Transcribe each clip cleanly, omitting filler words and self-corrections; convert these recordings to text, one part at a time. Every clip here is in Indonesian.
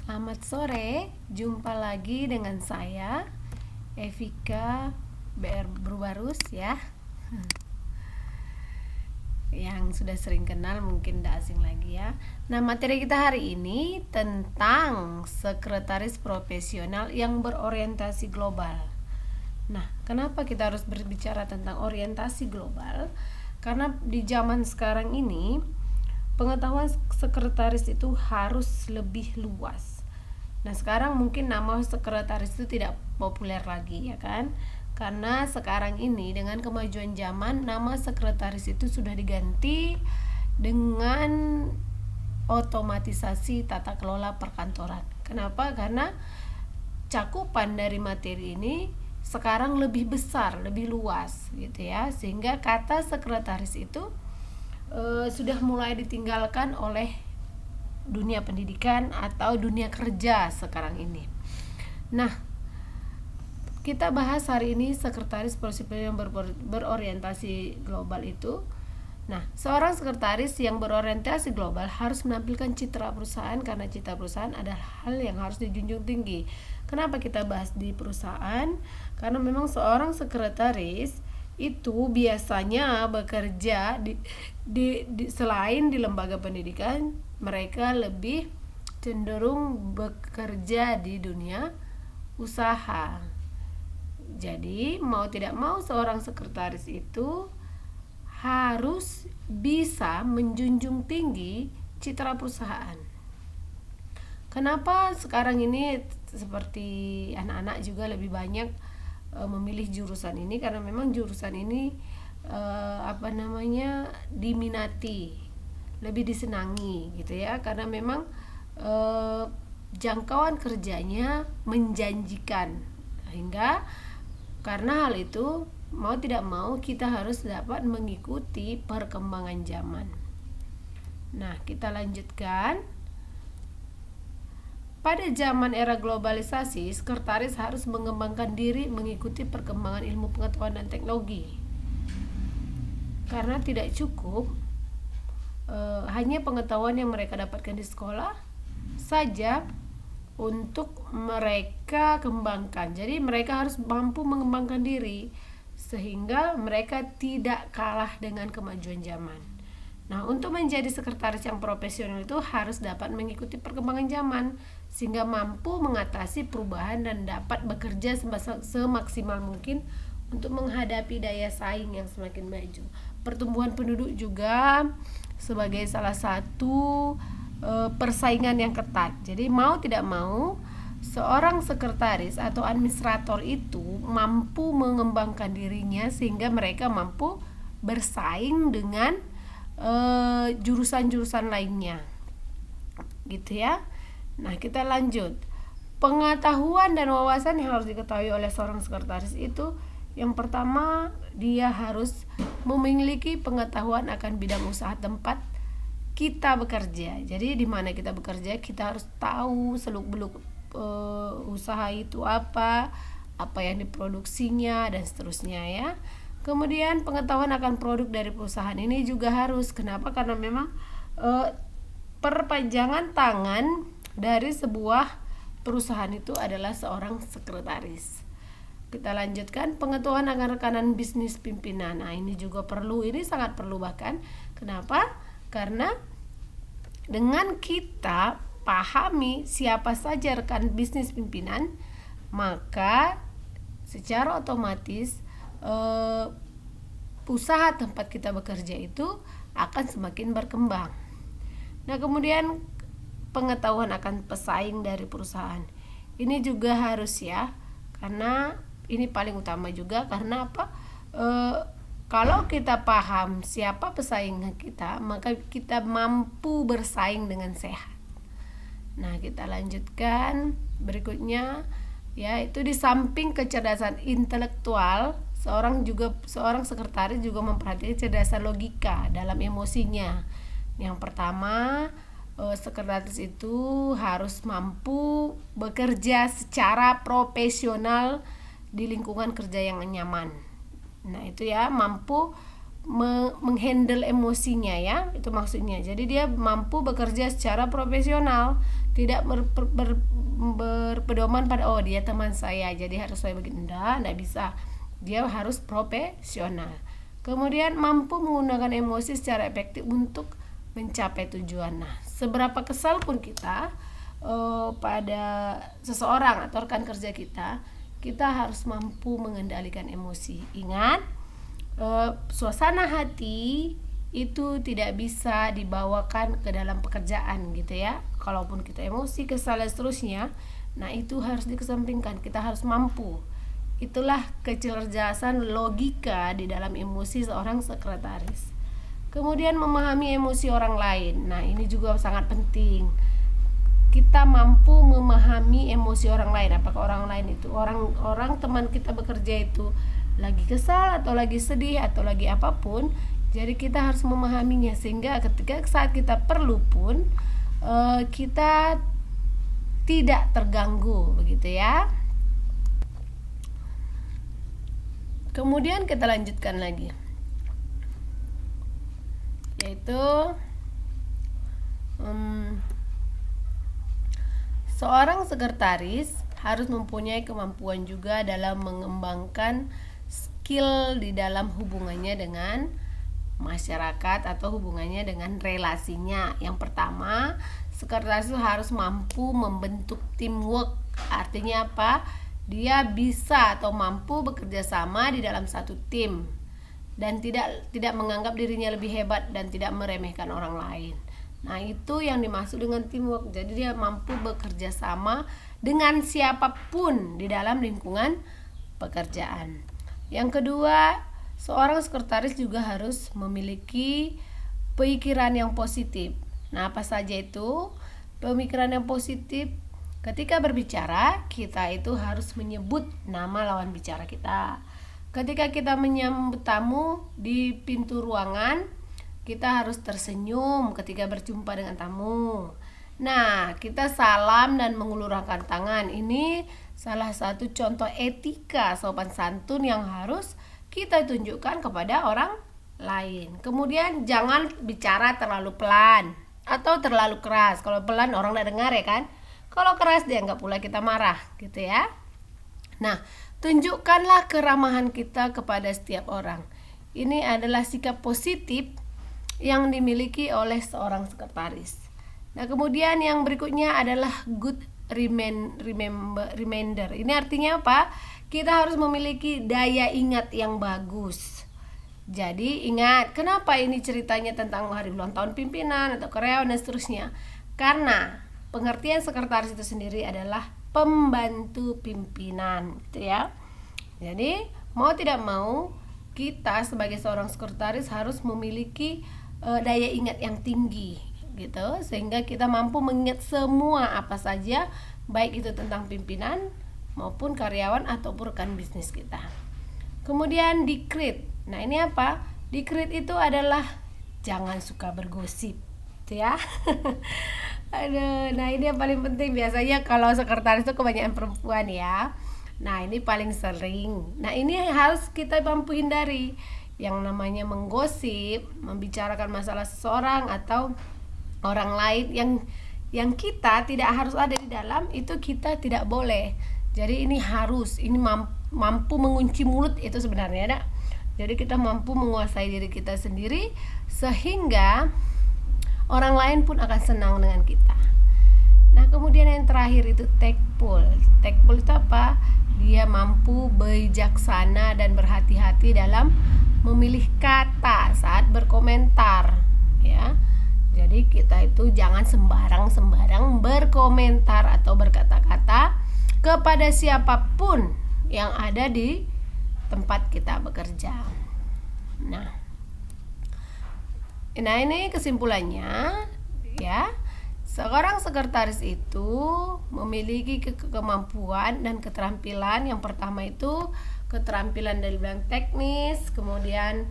Selamat sore, jumpa lagi dengan saya Evika BR Brubarus ya. Yang sudah sering kenal mungkin tidak asing lagi ya. Nah, materi kita hari ini tentang sekretaris profesional yang berorientasi global. Nah, kenapa kita harus berbicara tentang orientasi global? Karena di zaman sekarang ini pengetahuan sekretaris itu harus lebih luas. Nah, sekarang mungkin nama sekretaris itu tidak populer lagi ya kan? Karena sekarang ini dengan kemajuan zaman, nama sekretaris itu sudah diganti dengan otomatisasi tata kelola perkantoran. Kenapa? Karena cakupan dari materi ini sekarang lebih besar, lebih luas gitu ya. Sehingga kata sekretaris itu sudah mulai ditinggalkan oleh dunia pendidikan atau dunia kerja sekarang ini. Nah, kita bahas hari ini sekretaris profesional yang berorientasi global itu. Nah, seorang sekretaris yang berorientasi global harus menampilkan citra perusahaan karena citra perusahaan adalah hal yang harus dijunjung tinggi. Kenapa kita bahas di perusahaan? Karena memang seorang sekretaris itu biasanya bekerja selain di lembaga pendidikan, mereka lebih cenderung bekerja di dunia usaha. Jadi mau tidak mau seorang sekretaris itu harus bisa menjunjung tinggi citra perusahaan. Kenapa sekarang ini seperti anak-anak juga lebih banyak memilih jurusan ini? Karena memang jurusan ini diminati, lebih disenangi gitu ya, karena memang jangkauan kerjanya menjanjikan, sehingga karena hal itu mau tidak mau kita harus dapat mengikuti perkembangan zaman. Nah, kita lanjutkan. Pada zaman era globalisasi, sekretaris harus mengembangkan diri mengikuti perkembangan ilmu pengetahuan dan teknologi. Karena tidak cukup hanya pengetahuan yang mereka dapatkan di sekolah saja untuk mereka kembangkan. Jadi mereka harus mampu mengembangkan diri sehingga mereka tidak kalah dengan kemajuan zaman. Nah, untuk menjadi sekretaris yang profesional itu harus dapat mengikuti perkembangan zaman sehingga mampu mengatasi perubahan dan dapat bekerja semaksimal mungkin untuk menghadapi daya saing yang semakin maju. Pertumbuhan penduduk juga sebagai salah satu persaingan yang ketat. Jadi mau tidak mau seorang sekretaris atau administrator itu mampu mengembangkan dirinya sehingga mereka mampu bersaing dengan jurusan-jurusan lainnya gitu ya. Nah, kita lanjut. Pengetahuan dan wawasan yang harus diketahui oleh seorang sekretaris itu, yang pertama, dia harus memiliki pengetahuan akan bidang usaha tempat kita bekerja. Jadi di mana kita bekerja, kita harus tahu seluk-beluk usaha itu apa yang diproduksinya dan seterusnya ya. Kemudian pengetahuan akan produk dari perusahaan ini juga harus. Kenapa? Karena memang perpanjangan tangan dari sebuah perusahaan itu adalah seorang sekretaris. Kita lanjutkan, pengetahuan akan rekanan bisnis pimpinan. Nah, ini juga perlu, ini sangat perlu bahkan. Kenapa? Karena dengan kita pahami siapa saja rekan bisnis pimpinan, maka secara otomatis usaha tempat kita bekerja itu akan semakin berkembang. Nah, kemudian pengetahuan akan pesaing dari perusahaan. Ini juga harus ya, karena ini paling utama juga. Karena apa? Kalau kita paham siapa pesaing kita, maka kita mampu bersaing dengan sehat. Nah, kita lanjutkan berikutnya, yaitu di samping kecerdasan intelektual, seorang sekretaris juga memperhatikan kecerdasan logika dalam emosinya. Yang pertama, sekretaris itu harus mampu bekerja secara profesional di lingkungan kerja yang nyaman. Nah, itu ya, mampu menghandle emosinya ya, itu maksudnya. Jadi dia mampu bekerja secara profesional, tidak berpedoman pada oh dia teman saya jadi harus saya begini, enggak bisa. Dia harus profesional. Kemudian mampu menggunakan emosi secara efektif untuk mencapai tujuan. Nah, seberapa kesal pun kita pada seseorang atau rekan kerja kita harus mampu mengendalikan emosi. Ingat, suasana hati itu tidak bisa dibawakan ke dalam pekerjaan gitu ya. Kalaupun kita emosi, kesal dan seterusnya, nah itu harus dikesampingkan. Kita harus mampu. Itulah kecerdasan logika di dalam emosi seorang sekretaris. Kemudian memahami emosi orang lain. Nah, ini juga sangat penting. Kita mampu memahami emosi orang lain. Apakah orang lain itu orang teman kita bekerja itu lagi kesal atau lagi sedih atau lagi apapun. Jadi kita harus memahaminya sehingga ketika saat kita perlu pun kita tidak terganggu begitu ya. Kemudian kita lanjutkan lagi, yaitu seorang sekretaris harus mempunyai kemampuan juga dalam mengembangkan skill di dalam hubungannya dengan masyarakat atau hubungannya dengan relasinya. Yang pertama, sekretaris itu harus mampu membentuk teamwork. Artinya apa? Dia bisa atau mampu bekerja sama di dalam satu tim dan tidak menganggap dirinya lebih hebat dan tidak meremehkan orang lain. Nah, itu yang dimaksud dengan teamwork. Jadi dia mampu bekerja sama dengan siapapun di dalam lingkungan pekerjaan. Yang kedua, seorang sekretaris juga harus memiliki pemikiran yang positif. Nah, apa saja itu? Pemikiran yang positif. Ketika berbicara, kita itu harus menyebut nama lawan bicara kita. Ketika kita menyambut tamu di pintu ruangan, kita harus tersenyum ketika berjumpa dengan tamu. Nah, kita salam dan mengulurkan tangan. Ini salah satu contoh etika sopan santun yang harus kita tunjukkan kepada orang lain. Kemudian jangan bicara terlalu pelan atau terlalu keras. Kalau pelan orang tidak dengar ya kan. Kalau keras dianggap pula kita marah gitu ya. Nah, tunjukkanlah keramahan kita kepada setiap orang. Ini adalah sikap positif yang dimiliki oleh seorang sekretaris. Nah, kemudian yang berikutnya adalah good reminder. Ini artinya apa? Kita harus memiliki daya ingat yang bagus. Jadi ingat, kenapa ini ceritanya tentang hari ulang tahun pimpinan atau karyawan dan seterusnya? Karena pengertian sekretaris itu sendiri adalah pembantu pimpinan, gitu ya. Jadi mau tidak mau kita sebagai seorang sekretaris harus memiliki daya ingat yang tinggi, gitu, sehingga kita mampu mengingat semua apa saja, baik itu tentang pimpinan maupun karyawan ataupun rekan bisnis kita. Kemudian decreed. Nah, ini apa? Decreed itu adalah jangan suka bergosip, gitu ya. Aduh, nah ini yang paling penting. Biasanya kalau sekretaris itu kebanyakan perempuan ya. Nah, ini paling sering. Nah, ini harus kita mampu hindari. Yang namanya menggosip, membicarakan masalah seseorang atau orang lain yang kita tidak harus ada di dalam, itu kita tidak boleh. Jadi ini harus, ini mampu mengunci mulut itu sebenarnya ada. Jadi kita mampu menguasai diri kita sendiri sehingga orang lain pun akan senang dengan kita. Nah, kemudian yang terakhir itu tactful. Tactful itu apa? Dia mampu bijaksana dan berhati-hati dalam memilih kata saat berkomentar, ya. Jadi kita itu jangan sembarang berkomentar atau berkata-kata kepada siapapun yang ada di tempat kita bekerja. Nah, ini kesimpulannya ya. Seorang sekretaris itu memiliki kemampuan dan keterampilan. Yang pertama itu keterampilan dari bidang teknis, kemudian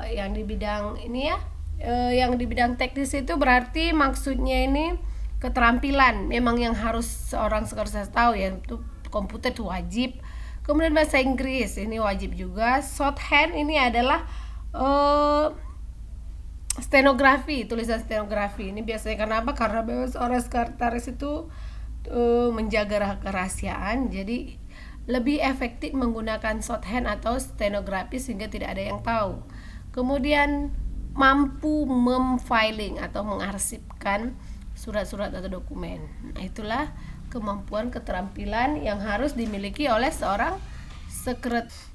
yang di bidang ini ya, yang di bidang teknis itu berarti maksudnya ini keterampilan memang yang harus seorang sekretaris tahu, yaitu komputer itu wajib. Kemudian bahasa Inggris ini wajib juga. Shorthand ini adalah eh, stenografi, tulisan stenografi. Ini biasanya kenapa? Karena memang seorang sekretaris itu menjaga kerahasiaan, jadi lebih efektif menggunakan shorthand atau stenografi sehingga tidak ada yang tahu. Kemudian mampu memfiling atau mengarsipkan surat-surat atau dokumen. Nah, itulah kemampuan keterampilan yang harus dimiliki oleh seorang sekretaris.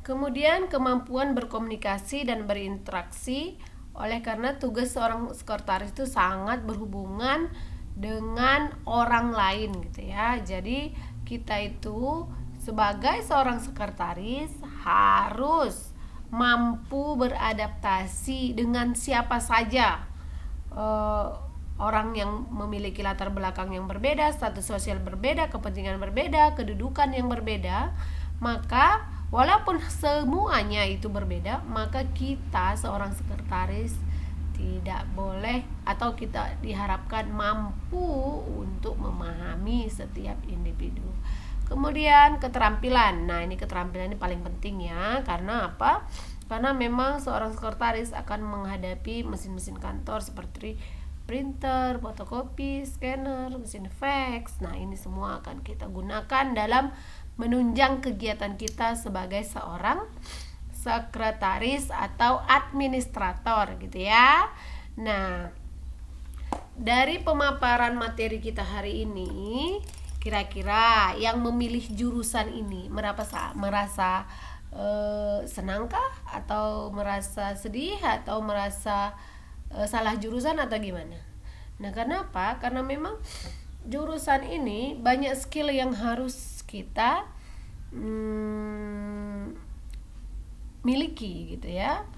Kemudian kemampuan berkomunikasi dan berinteraksi, oleh karena tugas seorang sekretaris itu sangat berhubungan dengan orang lain gitu ya. Jadi kita itu sebagai seorang sekretaris harus mampu beradaptasi dengan siapa saja, orang yang memiliki latar belakang yang berbeda, status sosial berbeda, kepentingan berbeda, kedudukan yang berbeda. Maka walaupun semuanya itu berbeda, maka kita seorang sekretaris tidak boleh atau kita diharapkan mampu untuk memahami setiap individu. Kemudian keterampilan. Nah, ini keterampilan ini paling penting ya. Karena apa? Karena memang seorang sekretaris akan menghadapi mesin-mesin kantor seperti printer, fotokopi, scanner, mesin fax. Nah, ini semua akan kita gunakan dalam menunjang kegiatan kita sebagai seorang sekretaris atau administrator gitu ya. Nah, dari pemaparan materi kita hari ini, kira-kira yang memilih jurusan ini merasa senangkah atau merasa sedih atau merasa salah jurusan atau gimana? Nah, kenapa? Karena memang jurusan ini banyak skill yang harus kita miliki gitu ya,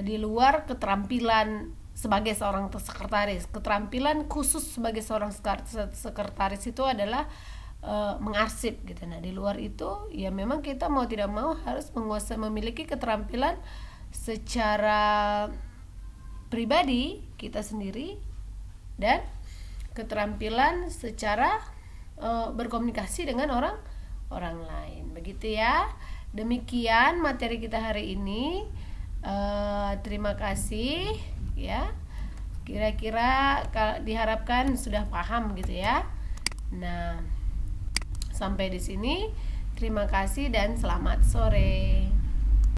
di luar keterampilan sebagai seorang sekretaris. Keterampilan khusus sebagai seorang sekretaris itu adalah mengarsip gitu. Nah, di luar itu ya memang kita mau tidak mau harus memiliki keterampilan secara pribadi kita sendiri dan keterampilan secara berkomunikasi dengan orang lain. Begitu ya. Demikian materi kita hari ini. Terima kasih ya. Kira-kira diharapkan sudah paham gitu ya. Nah, sampai di sini. Terima kasih dan selamat sore.